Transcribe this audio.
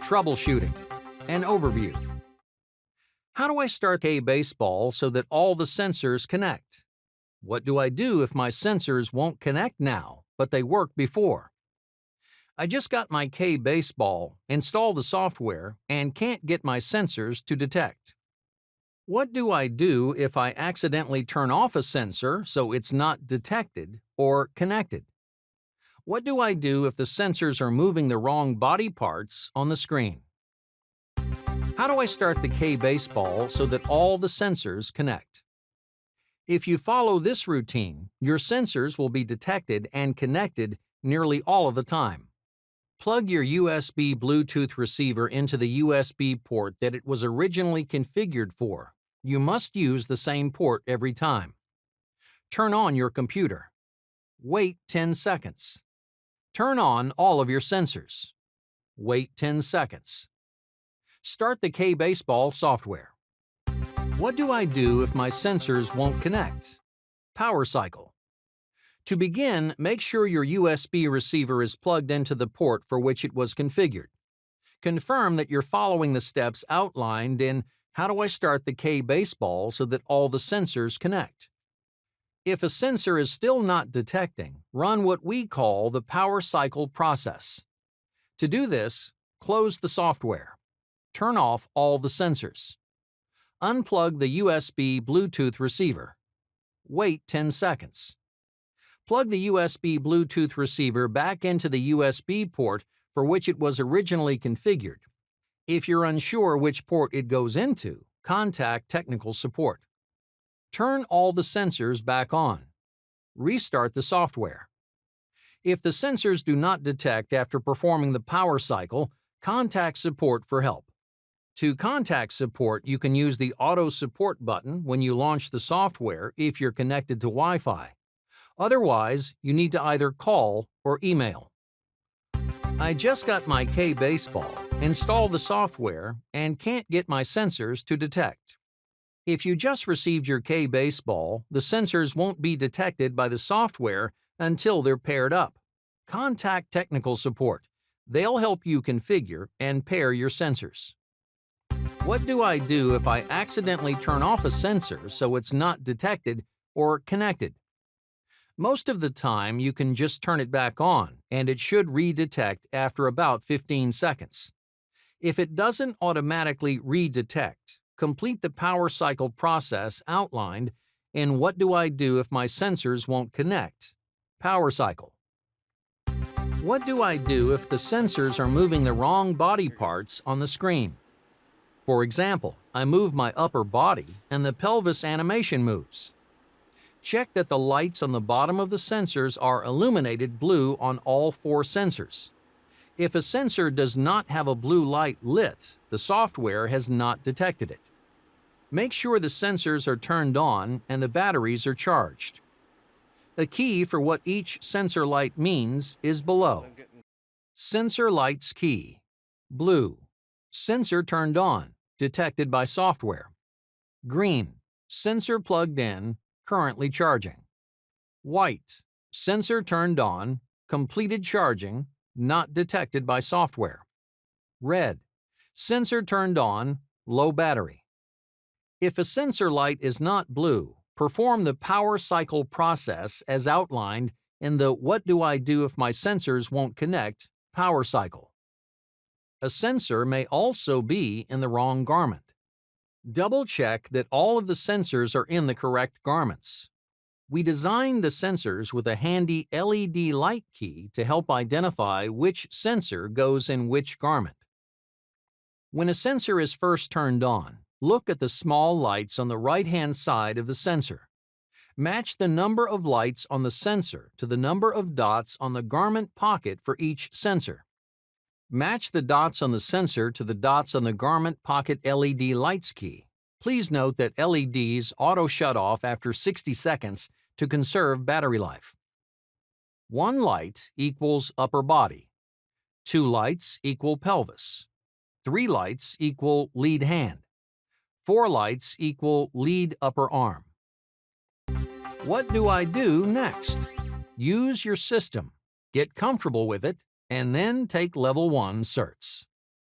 Troubleshooting. An overview. How do I start a baseball so that all the sensors connect? What do I do if my sensors won't connect now, but they worked before? I just got my K-baseball, installed the software, and can't get my sensors to detect. What do I do if I accidentally turn off a sensor so it's not detected or connected? What do I do if the sensors are moving the wrong body parts on the screen? How do I start the K-baseball so that all the sensors connect? If you follow this routine, your sensors will be detected and connected nearly all of the time. Plug your USB Bluetooth receiver into the USB port that it was originally configured for. You must use the same port every time. Turn on your computer. Wait 10 seconds. Turn on all of your sensors. Wait 10 seconds. Start the K-baseball software. What do I do if my sensors won't connect? Power cycle. To begin, make sure your USB receiver is plugged into the port for which it was configured. Confirm that you're following the steps outlined in How do I start the K-baseball so that all the sensors connect? If a sensor is still not detecting, run what we call the power cycle process. To do this, close the software. Turn off all the sensors. Unplug the USB Bluetooth receiver. Wait 10 seconds. Plug the USB Bluetooth receiver back into the USB port for which it was originally configured. If you're unsure which port it goes into, contact technical support. Turn all the sensors back on. Restart the software. If the sensors do not detect after performing the power cycle, contact support for help. To contact support, you can use the Auto Support button when you launch the software if you're connected to Wi-Fi. Otherwise, you need to either call or email. I just got my K-baseball, installed the software, and can't get my sensors to detect. If you just received your K-baseball, the sensors won't be detected by the software until they're paired up. Contact technical support. They'll help you configure and pair your sensors. What do I do if I accidentally turn off a sensor so it's not detected or connected? Most of the time, you can just turn it back on, and it should redetect after about 15 seconds. If it doesn't automatically redetect, complete the power cycle process outlined in What do I do if my sensors won't connect? Power cycle. What do I do if the sensors are moving the wrong body parts on the screen? For example, I move my upper body and the pelvis animation moves. Check that the lights on the bottom of the sensors are illuminated blue on all 4 sensors. If a sensor does not have a blue light lit, the software has not detected it. Make sure the sensors are turned on and the batteries are charged. The key for what each sensor light means is below. Sensor lights key. Blue. Sensor turned on, detected by software. Green. Sensor plugged in, currently charging. White. Sensor turned on, completed charging, not detected by software. Red. Sensor turned on, low battery. If a sensor light is not blue, perform the power cycle process as outlined in the What do I do if my sensors won't connect? Power cycle. A sensor may also be in the wrong garment. Double-check that all of the sensors are in the correct garments. We designed the sensors with a handy LED light key to help identify which sensor goes in which garment. When a sensor is first turned on, look at the small lights on the right-hand side of the sensor. Match the number of lights on the sensor to the number of dots on the garment pocket for each sensor. Match the dots on the sensor to the dots on the garment pocket LED lights key. Please note that LEDs auto shut off after 60 seconds to conserve battery life. 1 light equals upper body. 2 lights equal pelvis. 3 lights equal lead hand. 4 lights equal lead upper arm. What do I do next? Use your system, get comfortable with it, and then take Level 1 certs.